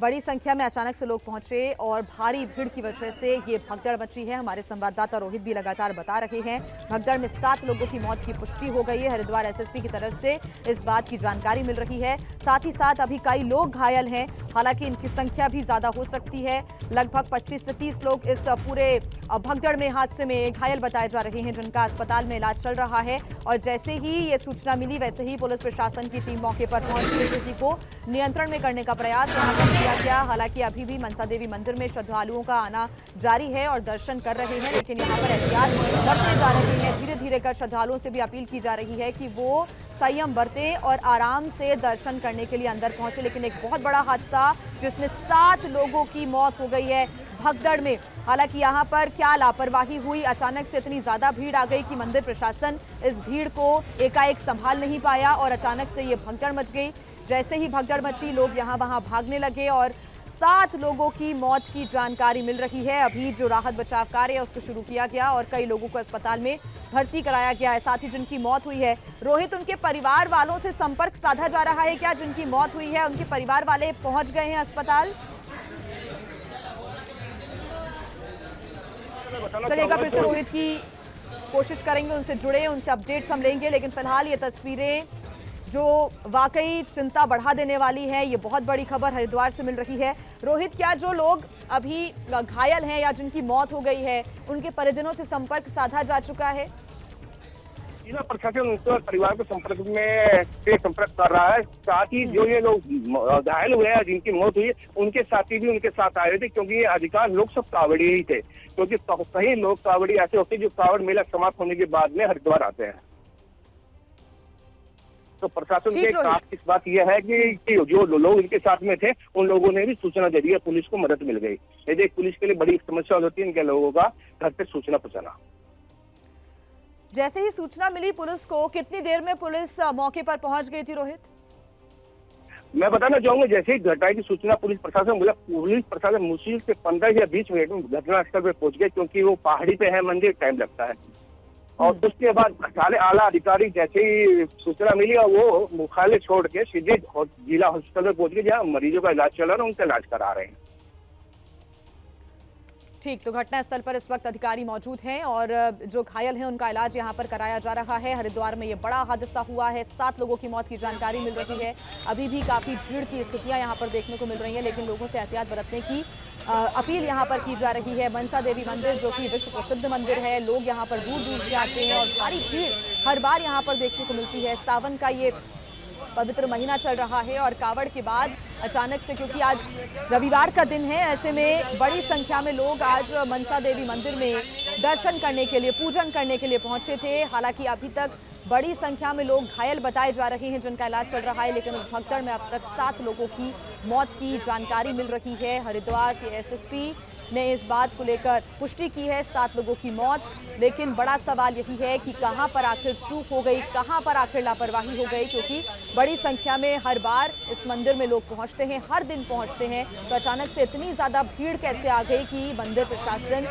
बड़ी संख्या में अचानक से लोग पहुंचे और भारी भीड़ की वजह से ये भगदड़ मची है। हमारे संवाददाता रोहित भी लगातार बता रहे हैं, भगदड़ में 7 लोगों की मौत की पुष्टि हो गई है। हरिद्वार एसएसपी की तरफ से इस बात की जानकारी मिल रही है। साथ ही साथ अभी कई लोग घायल हैं, हालांकि इनकी संख्या भी ज्यादा हो सकती है। लगभग 25 से 30 लोग इस पूरे भगदड़ में हादसे में घायल बताए जा रहे हैं, जिनका अस्पताल में इलाज चल रहा है। और जैसे ही ये सूचना मिली वैसे ही पुलिस प्रशासन की टीम मौके पर पहुंची स्थिति को नियंत्रण में करने का प्रयास यहाँ पर किया गया। हालांकि अभी भी मनसा देवी मंदिर में श्रद्धालुओं का आना जारी है और दर्शन कर रहे हैं, लेकिन यहाँ पर एहतियात बरते जा रहे हैं। धीरे धीरे कर श्रद्धालुओं से भी अपील की जा रही है कि वो संयम बरतें और आराम से दर्शन करने के लिए अंदर पहुंचे। लेकिन एक बहुत बड़ा हादसा जिसमें 7 लोगों की मौत हो गई है भगदड़ में। हालांकि यहाँ पर क्या लापरवाही हुई, अचानक से इतनी ज्यादा भीड़ आ गई कि मंदिर प्रशासन इस भीड़ को एकाएक संभाल नहीं पाया और अचानक से ये भगदड़ मच गई। जैसे ही भगदड़ मची, लोग यहाँ वहाँ भागने लगे और 7 लोगों की मौत की जानकारी मिल रही है। अभी जो राहत बचाव कार्य है उसको शुरू किया गया और कई लोगों को अस्पताल में भर्ती कराया गया है। साथ ही जिनकी मौत हुई है, रोहित, उनके परिवार वालों से संपर्क साधा जा रहा है क्या? जिनकी मौत हुई है उनके परिवार वाले पहुंच गए हैं अस्पताल? चलिएगा, फिर से रोहित की कोशिश करेंगे, उनसे जुड़े, उनसे अपडेट्स हम लेंगे। लेकिन फिलहाल ये तस्वीरें जो वाकई चिंता बढ़ा देने वाली है, ये बहुत बड़ी खबर हरिद्वार से मिल रही है। रोहित, क्या जो लोग अभी घायल हैं या जिनकी मौत हो गई है उनके परिजनों से संपर्क साधा जा चुका है? जिला प्रशासन उनके परिवार के संपर्क कर रहा है। साथ ही जो ये लोग घायल हुए हैं, जिनकी मौत हुई, उनके साथी भी उनके साथ आए थे, क्योंकि ये अधिकांश लोग सब कांवड़िए ही थे। क्योंकि कई लोग कांवड़ी ऐसे होते हैं जो कांवड़ मेला समाप्त होने के बाद में हरिद्वार आते हैं। तो प्रशासन के खास इस बात यह है कि जो लोग इनके साथ में थे उन लोगों ने भी सूचना दे दी है, पुलिस को मदद मिल गई। यदि पुलिस के लिए बड़ी समस्या होती है इनके लोगों का घर पे सूचना पहुंचाना। जैसे ही सूचना मिली पुलिस को, कितनी देर में पुलिस मौके पर पहुंच गई थी रोहित? मैं बताना चाहूंगा, जैसे ही घटना की सूचना पुलिस प्रशासन मुश्किल से 15 या 20 मिनट में घटनास्थल पे पहुंच गए, क्योंकि वो पहाड़ी पे है मंदिर, टाइम लगता है। और उसके बाद सारे आला अधिकारी जैसे ही सूचना मिली और वो मुख्यालय छोड़ के सीधे जिला हॉस्पिटल में पहुंच गए, जहाँ मरीजों का इलाज चल रहा है, उनका इलाज करा रहे हैं। ठीक, तो घटनास्थल पर इस वक्त अधिकारी मौजूद हैं और जो घायल हैं उनका इलाज यहां पर कराया जा रहा है। हरिद्वार में ये बड़ा हादसा हुआ है, 7 लोगों की मौत की जानकारी मिल रही है। अभी भी काफी भीड़ की स्थितियां यहां पर देखने को मिल रही हैं, लेकिन लोगों से एहतियात बरतने की अपील यहां पर की जा रही है। मनसा देवी मंदिर जो कि विश्व प्रसिद्ध मंदिर है, लोग यहां पर दूर दूर से आते हैं और भारी भीड़ हर बार यहां पर देखने को मिलती है। सावन का ये पवित्र महीना चल रहा है और कावड़ के बाद अचानक से, क्योंकि आज रविवार का दिन है, ऐसे में बड़ी संख्या में लोग आज मनसा देवी मंदिर में दर्शन करने के लिए, पूजन करने के लिए पहुंचे थे। हालांकि अभी तक बड़ी संख्या में लोग घायल बताए जा रहे हैं, जिनका इलाज चल रहा है। लेकिन उस भगदड़ में अब तक 7 लोगों की मौत की जानकारी मिल रही है। हरिद्वार के एसएसपी ने इस बात को लेकर पुष्टि की है, 7 लोगों की मौत। लेकिन बड़ा सवाल यही है कि कहां पर आखिर चूक हो गई, कहां पर आखिर लापरवाही हो गई, क्योंकि बड़ी संख्या में हर बार इस मंदिर में लोग पहुंचते हैं, हर दिन पहुंचते हैं। तो अचानक से इतनी ज्यादा भीड़ कैसे आ गई कि मंदिर प्रशासन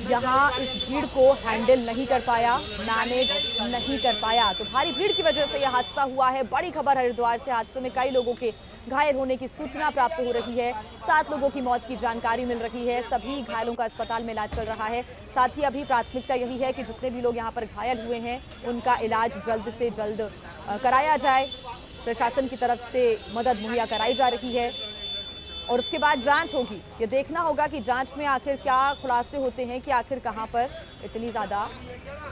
यहाँ इस भीड़ को हैंडल नहीं कर पाया, मैनेज नहीं कर पाया। तो भारी भीड़ की वजह से यह हादसा हुआ है। बड़ी खबर हरिद्वार से, हादसे में कई लोगों के घायल होने की सूचना प्राप्त हो रही है। 7 लोगों की मौत की जानकारी मिल रही है। सभी घायलों का अस्पताल में इलाज चल रहा है। साथ ही अभी प्राथमिकता यही है कि जितने भी लोग यहाँ पर घायल हुए हैं उनका इलाज जल्द से जल्द कराया जाए। प्रशासन की तरफ से मदद मुहैया कराई जा रही है और उसके बाद जांच होगी। ये देखना होगा कि जांच में आखिर क्या खुलासे होते हैं कि आखिर कहां पर इतनी ज़्यादा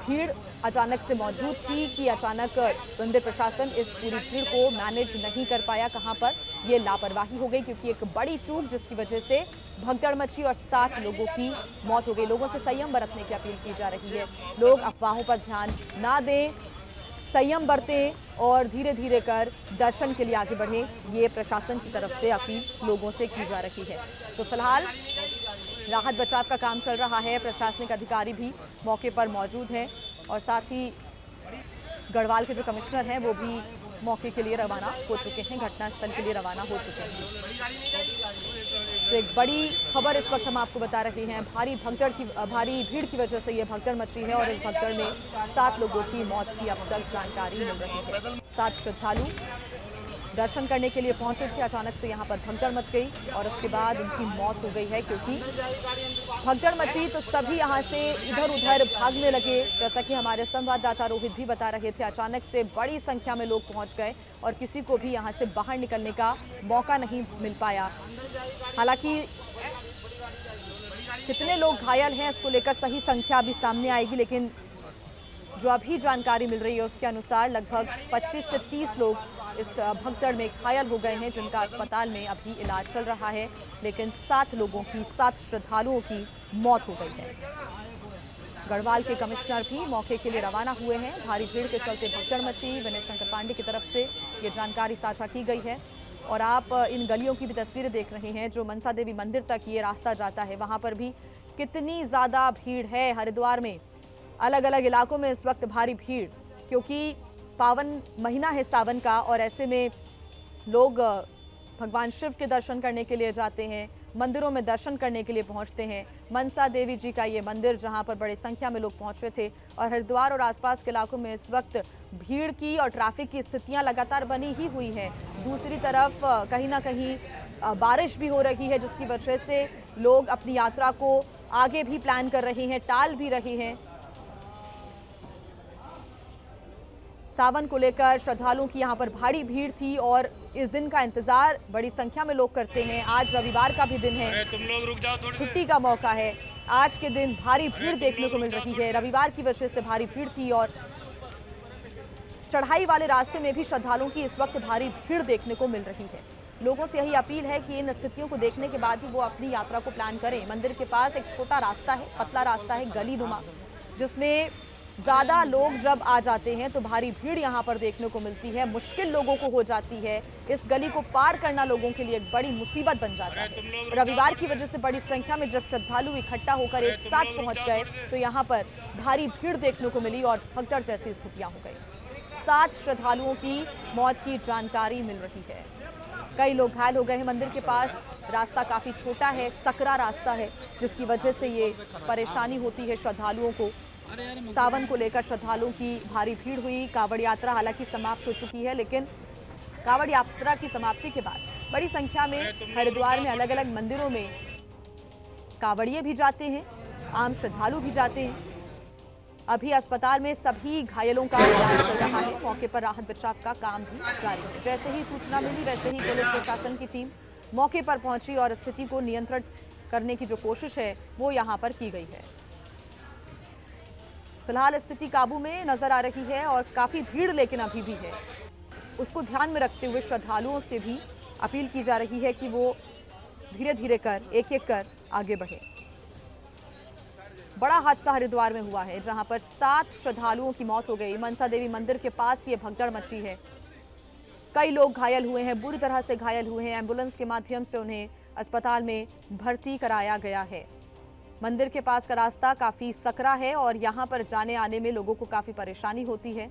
भीड़ अचानक से मौजूद थी, कि अचानक मंदिर प्रशासन इस पूरी भीड़ को मैनेज नहीं कर पाया, कहां पर ये लापरवाही हो गई, क्योंकि एक बड़ी चूक जिसकी वजह से भगदड़ मची और 7 लोगों की मौत हो गई। लोगों से संयम बरतने की अपील की जा रही है। लोग अफवाहों पर ध्यान ना दें, संयम बरतें और धीरे धीरे कर दर्शन के लिए आगे बढ़ें, ये प्रशासन की तरफ से अपील लोगों से की जा रही है। तो फिलहाल राहत बचाव का काम चल रहा है, प्रशासनिक अधिकारी भी मौके पर मौजूद हैं और साथ ही गढ़वाल के जो कमिश्नर हैं वो भी मौके के लिए रवाना हो चुके हैं, घटनास्थल के लिए रवाना हो चुके हैं। तो एक बड़ी खबर इस वक्त हम आपको बता रहे हैं, भारी भीड़ की वजह से ये भगदड़ मची है और इस भगदड़ में 7 लोगों की मौत की अब तक जानकारी मिल रही है। 7 श्रद्धालु दर्शन करने के लिए पहुंचे थे। अचानक से यहाँ पर भगदड़ मच गई और उसके बाद उनकी मौत हो गई है, क्योंकि भगदड़ मची तो सभी यहाँ से इधर उधर भागने लगे। जैसा कि हमारे संवाददाता रोहित भी बता रहे थे, अचानक से बड़ी संख्या में लोग पहुंच गए और किसी को भी यहाँ से बाहर निकलने का मौका नहीं मिल पाया। हालांकि कितने लोग घायल हैं इसको लेकर सही संख्या अभी सामने आएगी, लेकिन जो अभी जानकारी मिल रही है उसके अनुसार लगभग 25 से 30 लोग इस भगदड़ में घायल हो गए हैं, जिनका अस्पताल में अभी इलाज चल रहा है। लेकिन 7 श्रद्धालुओं की मौत हो गई है। गढ़वाल के कमिश्नर भी मौके के लिए रवाना हुए हैं। भारी भीड़ के चलते भगदड़ मची। विनय शंकर पांडे की तरफ से ये जानकारी साझा की गई है। और आप इन गलियों की भी तस्वीरें देख रहे हैं जो मनसा देवी मंदिर तक ये रास्ता जाता है, वहां पर भी कितनी ज्यादा भीड़ है। हरिद्वार में अलग अलग इलाकों में इस वक्त भारी भीड़, क्योंकि पावन महीना है सावन का और ऐसे में लोग भगवान शिव के दर्शन करने के लिए जाते हैं, मंदिरों में दर्शन करने के लिए पहुंचते हैं। मनसा देवी जी का ये मंदिर जहां पर बड़ी संख्या में लोग पहुंच रहे थे। और हरिद्वार और आसपास के इलाकों में इस वक्त भीड़ की और ट्रैफिक की स्थितियां लगातार बनी ही हुई है। दूसरी तरफ कहीं ना कहीं बारिश भी हो रही है, जिसकी वजह से लोग अपनी यात्रा को आगे भी प्लान कर रहे हैं, टाल भी रहे हैं। सावन को लेकर श्रद्धालुओं की यहाँ पर भारी भीड़ थी और इस दिन का इंतजार बड़ी संख्या में लोग करते हैं। आज रविवार का भी दिन है, तुम लोग रुक जाओ, छुट्टी का मौका है। आज के दिन भारी भीड़ देखने को मिल रही है। रविवार की वजह से भारी भीड़ थी और चढ़ाई वाले रास्ते में भी श्रद्धालुओं की इस वक्त भारी भीड़ देखने को मिल रही है। लोगों से यही अपील है कि इन स्थितियों को देखने के बाद ही वो अपनी यात्रा को प्लान करें। मंदिर के पास एक छोटा रास्ता है, पतला रास्ता है, गली नुमा, जिसमें ज्यादा लोग जब आ जाते हैं तो भारी भीड़ यहाँ पर देखने को मिलती है। मुश्किल लोगों को हो जाती है। इस गली को पार करना लोगों के लिए एक बड़ी मुसीबत बन जाता है। रविवार की वजह से बड़ी संख्या में जब श्रद्धालु इकट्ठा होकर एक साथ पहुंच गए तो यहाँ पर भारी भीड़ देखने को मिली और भगदड़ जैसी स्थितियां हो गई। 7 श्रद्धालुओं की मौत की जानकारी मिल रही है। कई लोग घायल हो गए हैं। मंदिर के पास रास्ता काफी छोटा है, सकरा रास्ता है, जिसकी वजह से ये परेशानी होती है श्रद्धालुओं को। सावन को लेकर श्रद्धालुओं की भारी भीड़ हुई। कावड़ यात्रा हालांकि समाप्त हो चुकी है, लेकिन कावड़ यात्रा की समाप्ति के बाद बड़ी संख्या में हरिद्वार में अलग अलग मंदिरों में कावड़िए भी जाते हैं, आम श्रद्धालु भी जाते हैं। अभी अस्पताल में सभी घायलों का इलाज चल रहा है। मौके पर राहत बचाव का काम भी जारी है। जैसे ही सूचना मिली वैसे ही पुलिस प्रशासन की टीम मौके पर पहुंची और स्थिति को नियंत्रण करने की जो कोशिश है वो यहाँ पर की गई है। फिलहाल स्थिति काबू में नजर आ रही है और काफी भीड़ लेकिन अभी भी है। उसको ध्यान में रखते हुए श्रद्धालुओं से भी अपील की जा रही है कि वो धीरे धीरे कर एक एक कर आगे बढ़े। बड़ा हादसा हरिद्वार में हुआ है, जहां पर 7 श्रद्धालुओं की मौत हो गई। मनसा देवी मंदिर के पास ये भगदड़ मची है। कई लोग घायल हुए हैं, बुरी तरह से घायल हुए हैं। एम्बुलेंस के माध्यम से उन्हें अस्पताल में भर्ती कराया गया है। मंदिर के पास का रास्ता काफी सकरा है और यहाँ पर जाने आने में लोगों को काफी परेशानी होती है।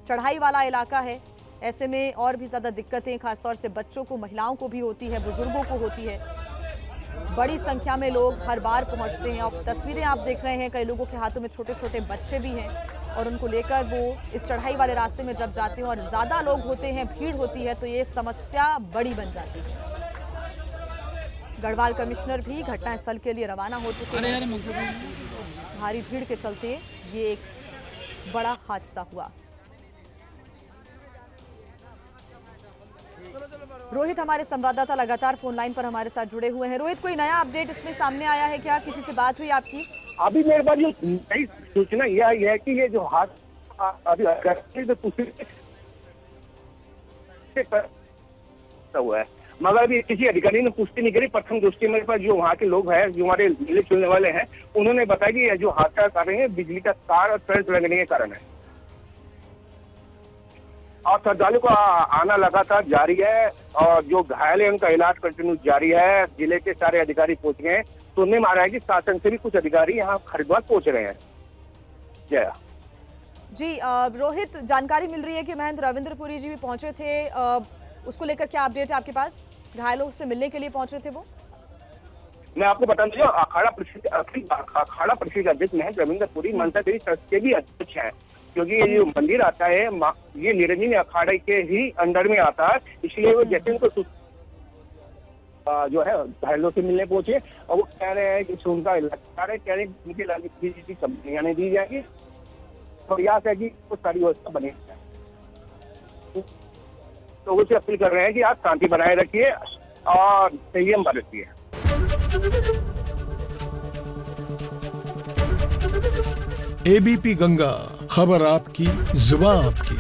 चढ़ाई वाला इलाका है, ऐसे में और भी ज्यादा दिक्कतें खासतौर से बच्चों को, महिलाओं को भी होती है, बुजुर्गों को होती है। बड़ी संख्या में लोग हर बार पहुंचते हैं और तस्वीरें आप देख रहे हैं, कई लोगों के हाथों में छोटे छोटे बच्चे भी हैं और उनको लेकर वो इस चढ़ाई वाले रास्ते में जब जाते हैं और ज्यादा लोग होते हैं, भीड़ होती है, तो ये समस्या बड़ी बन जाती है। गढ़वाल कमिश्नर भी घटनास्थल के लिए रवाना हो चुके हैं। भारी भीड़ के चलते ये एक बड़ा हादसा हुआ। रोहित हमारे संवाददाता लगातार फोन लाइन पर हमारे साथ जुड़े हुए हैं। रोहित, कोई नया अपडेट इसमें सामने आया है क्या? किसी से बात हुई आपकी? अभी मेरे पास जो नई सूचना यह है कि ये जो हादसा अभी हुआ है, मगर अभी किसी अधिकारी ने पुष्टि नहीं करी। प्रथम दृष्टि मेरे पास जो वहाँ के लोग हैं, जो हमारे मिले चुनने वाले हैं, उन्होंने बताया कि यह जो हादसा का कारण है बिजली का तार और करंट लगने के कारण है और श्रद्धालु का आना लगातार जारी है और जो घायल है उनका इलाज कंटिन्यू जारी है। जिले के सारे अधिकारी पहुंच गए हैं। सुनने में आ रहा है कि शासन से भी कुछ अधिकारी यहाँ हरिद्वार पहुंच रहे हैं। जया जी, रोहित, जानकारी मिल रही है कि महंत रविंद्रपुरी जी भी पहुंचे थे। उसको लेकर क्या अपडेट है आपके पास? घायलों से मिलने के लिए पहुंचे थे वो? मैं आपको बता दूं, अखाड़ा परिषद अध्यक्ष महंत रविंद्रपुरी मनसा देवी ट्रस्ट के भी अध्यक्ष हैं। क्योंकि ये जो मंदिर आता है ये निरंजनी अखाड़े के ही अंडर में आता है, इसलिए वो जैसे उनको जो है घायलों से मिलने पहुंचे और वो कह रहे हैं कि उनका इलाज कह रहे हैं उनके इलाज की कंपनियां नहीं दी जाएगी, प्रयास है कि वो सारी व्यवस्था बने। लोगों से अपील कर रहे हैं कि आप शांति बनाए रखिए और संयम बरतिए। एबीपी गंगा, खबर आपकी, जुबान आपकी।